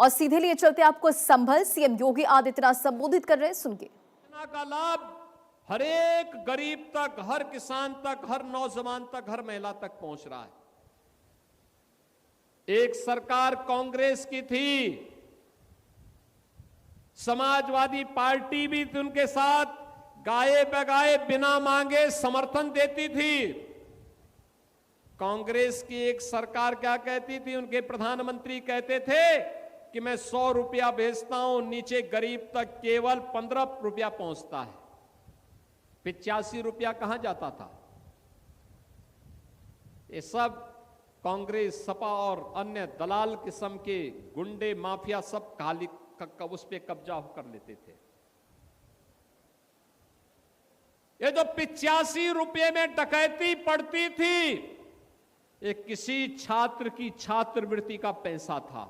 और सीधे लिए चलते आपको संभल। सीएम योगी आदित्यनाथ संबोधित कर रहे हैं, सुनिए। योजना का लाभ हर एक गरीब तक, हर किसान तक, हर नौजवान तक, हर महिला तक पहुंच रहा है। एक सरकार कांग्रेस की थी, समाजवादी पार्टी भी थी, उनके साथ गाए बगाए बिना मांगे समर्थन देती थी। कांग्रेस की एक सरकार क्या कहती थी, उनके प्रधानमंत्री कहते थे कि मैं 100 रुपया भेजता हूं, नीचे गरीब तक केवल 15 रुपया पहुंचता है। 85 रुपया कहां जाता था? ये सब कांग्रेस, सपा और अन्य दलाल किस्म के गुंडे माफिया सब काली उस पे कब्जा कर लेते थे। ये जो 85 रुपये में डकैती पड़ती थी, ये किसी छात्र की छात्रवृत्ति का पैसा था,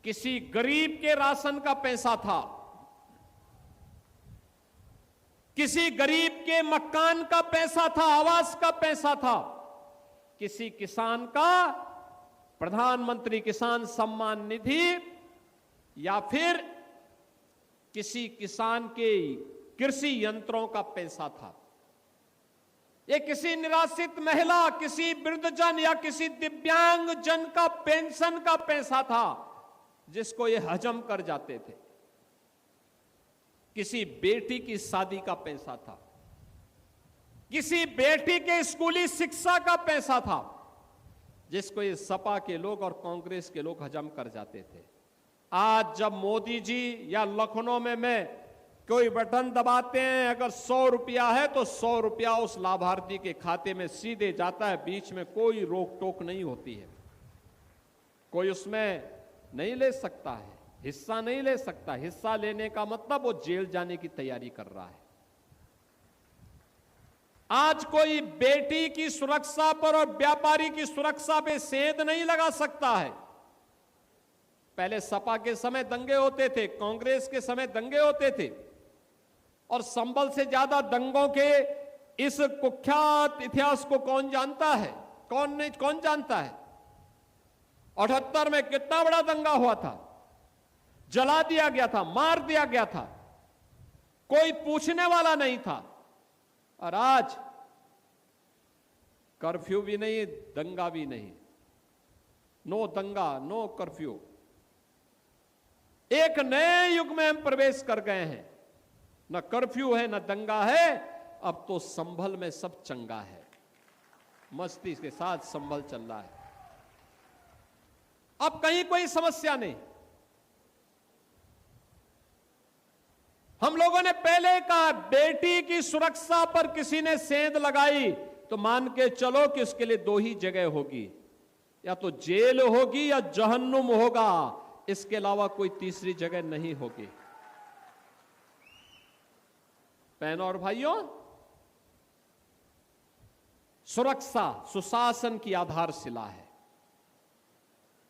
किसी गरीब के राशन का पैसा था, किसी गरीब के मकान का पैसा था, आवास का पैसा था, किसी किसान का प्रधानमंत्री किसान सम्मान निधि, या फिर किसी किसान के कृषि यंत्रों का पैसा था। ये किसी निराश्रित महिला, किसी वृद्धजन या किसी दिव्यांग जन का पेंशन का पैसा था, जिसको ये हजम कर जाते थे। किसी बेटी की शादी का पैसा था, किसी बेटी के स्कूली शिक्षा का पैसा था, जिसको ये सपा के लोग और कांग्रेस के लोग हजम कर जाते थे। आज जब मोदी जी या लखनऊ में मैं कोई बटन दबाते हैं, अगर 100 रुपया है तो 100 रुपया उस लाभार्थी के खाते में सीधे जाता है, बीच में कोई रोक टोक नहीं होती है, कोई उसमें नहीं ले सकता है, हिस्सा नहीं ले सकता। हिस्सा लेने का मतलब वो जेल जाने की तैयारी कर रहा है। आज कोई बेटी की सुरक्षा पर और व्यापारी की सुरक्षा पे सेंध नहीं लगा सकता है। पहले सपा के समय दंगे होते थे, कांग्रेस के समय दंगे होते थे, और संभल से ज्यादा दंगों के इस कुख्यात इतिहास को कौन जानता है? कौन जानता है? 78 में कितना बड़ा दंगा हुआ था, जला दिया गया था, मार दिया गया था, कोई पूछने वाला नहीं था। और आज कर्फ्यू भी नहीं, दंगा भी नहीं, नो दंगा नो कर्फ्यू। एक नए युग में हम प्रवेश कर गए हैं, न कर्फ्यू है न दंगा है, अब तो संभल में सब चंगा है, मस्ती के साथ संभल चल रहा है। अब कहीं कोई समस्या नहीं। हम लोगों ने पहले कहा, बेटी की सुरक्षा पर किसी ने सेंध लगाई तो मान के चलो कि उसके लिए 2 ही जगह होगी, या तो जेल होगी या जहन्नुम होगा, इसके अलावा कोई तीसरी जगह नहीं होगी। बहनों और भाइयों, सुरक्षा सुशासन की आधारशिला है।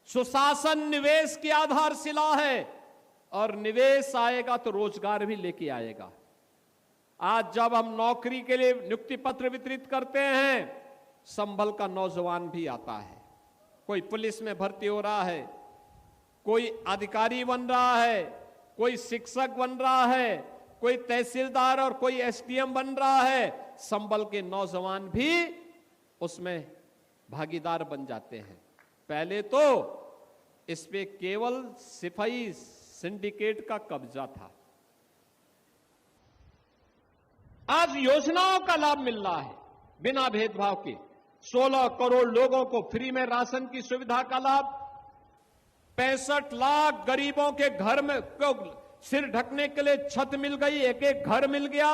सुशासन निवेश की आधारशिला है, और निवेश आएगा तो रोजगार भी लेके आएगा। आज जब हम नौकरी के लिए नियुक्ति पत्र वितरित करते हैं, संभल का नौजवान भी आता है, कोई पुलिस में भर्ती हो रहा है, कोई अधिकारी बन रहा है, कोई शिक्षक बन रहा है, कोई तहसीलदार और कोई एसडीएम बन रहा है। संभल के नौजवान भी उसमें भागीदार बन जाते हैं। पहले तो इस पे केवल सिपाही सिंडिकेट का कब्जा था। आज योजनाओं का लाभ मिल रहा है बिना भेदभाव के। 16 करोड़ लोगों को फ्री में राशन की सुविधा का लाभ, 65 लाख गरीबों के घर में को सिर ढकने के लिए छत मिल गई, एक घर मिल गया।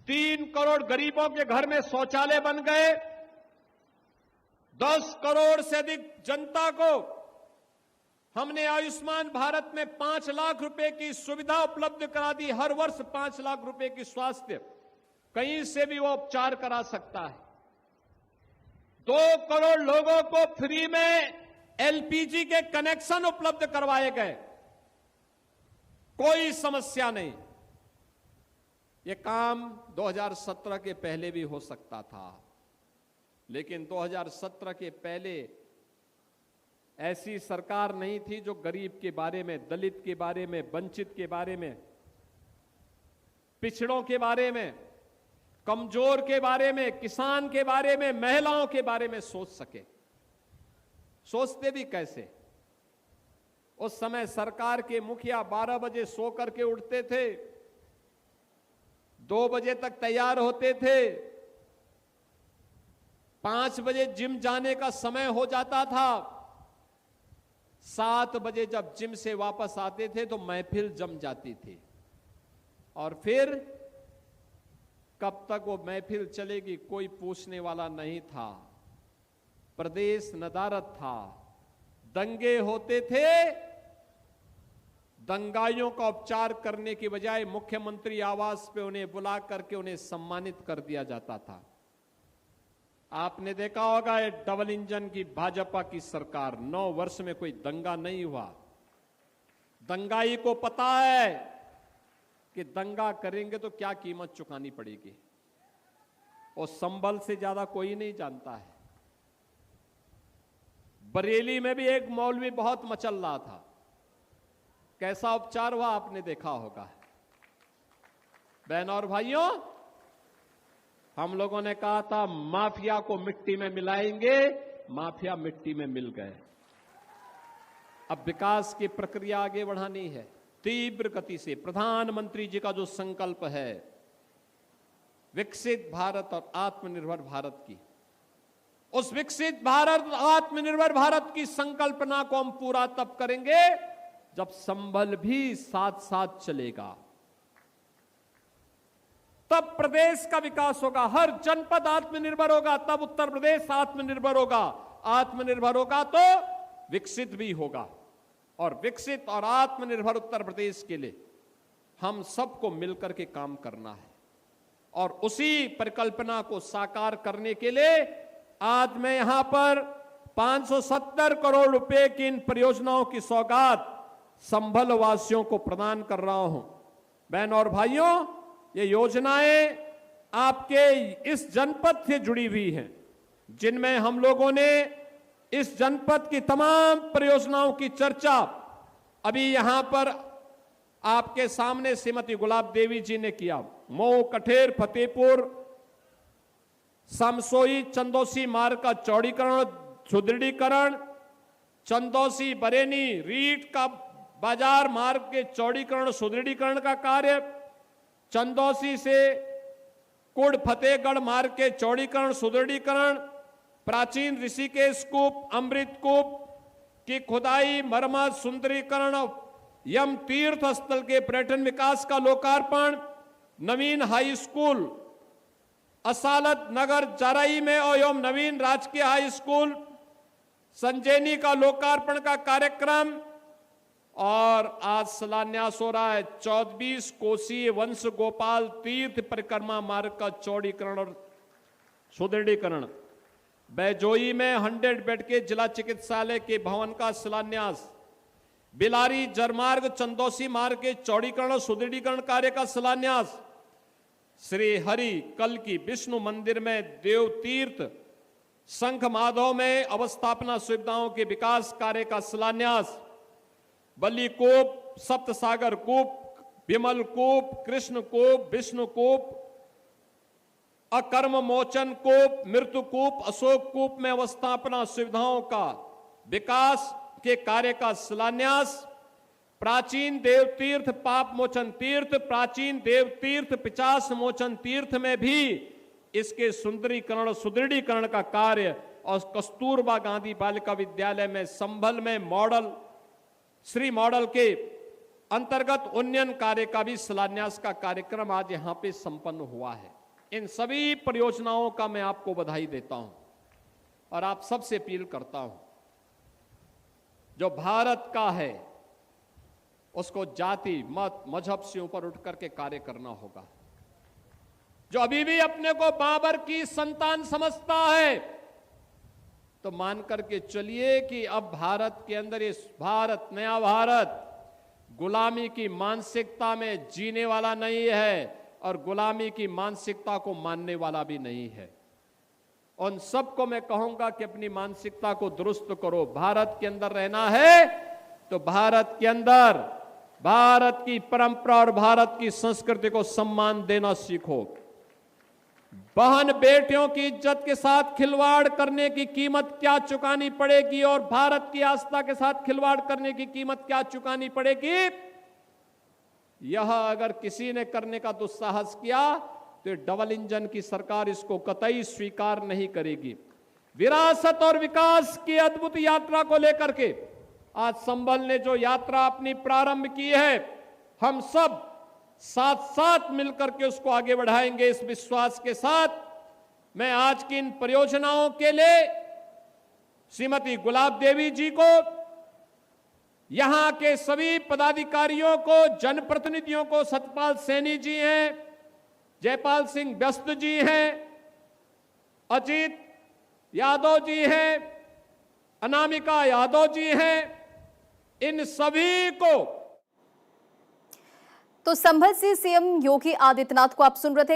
3 करोड़ गरीबों के घर में शौचालय बन गए। 10 करोड़ से अधिक जनता को हमने आयुष्मान भारत में 5 लाख रुपए की सुविधा उपलब्ध करा दी। हर वर्ष 5 लाख रुपए की स्वास्थ्य, कहीं से भी वो उपचार करा सकता है। 2 करोड़ लोगों को फ्री में एलपीजी के कनेक्शन उपलब्ध करवाए गए, कोई समस्या नहीं। यह काम 2017 के पहले भी हो सकता था, लेकिन 2017 के पहले ऐसी सरकार नहीं थी जो गरीब के बारे में, दलित के बारे में, वंचित के बारे में, पिछड़ों के बारे में, कमजोर के बारे में, किसान के बारे में, महिलाओं के बारे में सोच सके। सोचते भी कैसे? उस समय सरकार के मुखिया 12 बजे सो करके उठते थे, 2 बजे तक तैयार होते थे, 5 बजे जिम जाने का समय हो जाता था, 7 बजे जब जिम से वापस आते थे तो महफिल जम जाती थी। और फिर कब तक वो महफिल चलेगी कोई पूछने वाला नहीं था। प्रदेश नदारद था, दंगे होते थे, दंगाइयों का उपचार करने की बजाय मुख्यमंत्री आवास पे उन्हें बुला करके उन्हें सम्मानित कर दिया जाता था। आपने देखा होगा ये डबल इंजन की भाजपा की सरकार, 9 वर्ष में कोई दंगा नहीं हुआ। दंगाई को पता है कि दंगा करेंगे तो क्या कीमत चुकानी पड़ेगी, और संभल से ज्यादा कोई नहीं जानता है। बरेली में भी एक मौलवी बहुत मचल रहा था, कैसा उपचार हुआ आपने देखा होगा। बहन और भाइयों, हम लोगों ने कहा था माफिया को मिट्टी में मिलाएंगे, माफिया मिट्टी में मिल गए। अब विकास की प्रक्रिया आगे बढ़ानी है तीव्र गति से। प्रधानमंत्री जी का जो संकल्प है विकसित भारत और आत्मनिर्भर भारत की, उस विकसित भारत आत्मनिर्भर भारत की संकल्पना को हम पूरा तब करेंगे जब संभल भी साथ साथ चलेगा, तब प्रदेश का विकास होगा, हर जनपद आत्मनिर्भर होगा, तब उत्तर प्रदेश आत्मनिर्भर होगा। आत्मनिर्भर होगा तो विकसित भी होगा, और विकसित और आत्मनिर्भर उत्तर प्रदेश के लिए हम सबको मिलकर के काम करना है। और उसी परिकल्पना को साकार करने के लिए आज मैं यहां पर 570 करोड़ रुपए की इन परियोजनाओं की सौगात संभल वासियों को प्रदान कर रहा हूं। बहन और भाइयों, ये योजनाएं आपके इस जनपद से जुड़ी हुई हैं, जिनमें हम लोगों ने इस जनपद की तमाम परियोजनाओं की चर्चा अभी यहां पर आपके सामने श्रीमती गुलाब देवी जी ने किया। मऊ, कठेर, फतेहपुर, समसोई, चंदौसी मार्ग का चौड़ीकरण, सुदृढ़ीकरण, चंदौसी बरेनी रीट का बाजार मार्ग के चौड़ीकरण सुदृढ़ीकरण का कार्य, चंदौसी से कुड़ फतेहगढ़ मार्ग के चौड़ीकरण सुदृढ़ीकरण, प्राचीन ऋषिकेश कूप, अमृत कूप की खुदाई, मरम्मत, सुंदरीकरण, यम तीर्थ स्थल के पर्यटन विकास का लोकार्पण, नवीन हाई स्कूल असालत नगर जराई में एवं नवीन राजकीय हाई स्कूल संजैनी का लोकार्पण का कार्यक्रम, और आज शिलान्यास हो रहा है 24 कोसीय वंश गोपाल तीर्थ परिक्रमा मार्ग का चौड़ीकरण और सुदृढ़ीकरण। बैजोई में 100 बेड के जिला चिकित्सालय के भवन का शिलान्यास, बिलारी जरमार्ग चंदौसी मार्ग के चौड़ीकरण और सुदृढ़ीकरण कार्य का शिलान्यास, श्री हरि कल की विष्णु मंदिर में देव तीर्थ शंख माधव में अवस्थापना सुविधाओं के विकास कार्य का शिलान्यास, बल्ली कूप, सप्त सागर कूप, विमल कूप, कृष्ण कूप, विष्णु कूप, अकर्म मोचन कूप, मृत्यु कूप, अशोक कूप में अवस्थापना सुविधाओं का विकास के कार्य का शिलान्यास, प्राचीन देव तीर्थ पाप मोचन तीर्थ, प्राचीन देव तीर्थ पिचास मोचन तीर्थ में भी इसके सुंदरीकरण और सुदृढ़ीकरण का कार्य, और कस्तूरबा गांधी बालिका विद्यालय में संभल में मॉडल श्री मॉडल के अंतर्गत उन्नयन कार्य का भी शिलान्यास का कार्यक्रम आज यहां पे संपन्न हुआ है। इन सभी परियोजनाओं का मैं आपको बधाई देता हूं और आप सबसे अपील करता हूं, जो भारत का है उसको जाति मत मजहब से ऊपर उठ करके कार्य करना होगा। जो अभी भी अपने को बाबर की संतान समझता है तो मान करके चलिए कि अब भारत के अंदर इस भारत, नया भारत गुलामी की मानसिकता में जीने वाला नहीं है और गुलामी की मानसिकता को मानने वाला भी नहीं है। उन सबको मैं कहूंगा कि अपनी मानसिकता को दुरुस्त करो। भारत के अंदर रहना है तो भारत के अंदर भारत की परंपरा और भारत की संस्कृति को सम्मान देना सीखो। बहन बेटियों की इज्जत के साथ खिलवाड़ करने की कीमत क्या चुकानी पड़ेगी और भारत की आस्था के साथ खिलवाड़ करने की कीमत क्या चुकानी पड़ेगी, यह अगर किसी ने करने का दुस्साहस किया तो डबल इंजन की सरकार इसको कतई स्वीकार नहीं करेगी। विरासत और विकास की अद्भुत यात्रा को लेकर के आज संभल ने जो यात्रा अपनी प्रारंभ की है, हम सब साथ साथ मिलकर के उसको आगे बढ़ाएंगे। इस विश्वास के साथ मैं आज की इन परियोजनाओं के लिए श्रीमती गुलाब देवी जी को, यहां के सभी पदाधिकारियों को, जनप्रतिनिधियों को, सतपाल सैनी जी हैं, जयपाल सिंह व्यस्त जी हैं, अजीत यादव जी हैं, अनामिका यादव जी हैं, इन सभी को। तो संभल से सीएम योगी आदित्यनाथ को आप सुन रहे थे।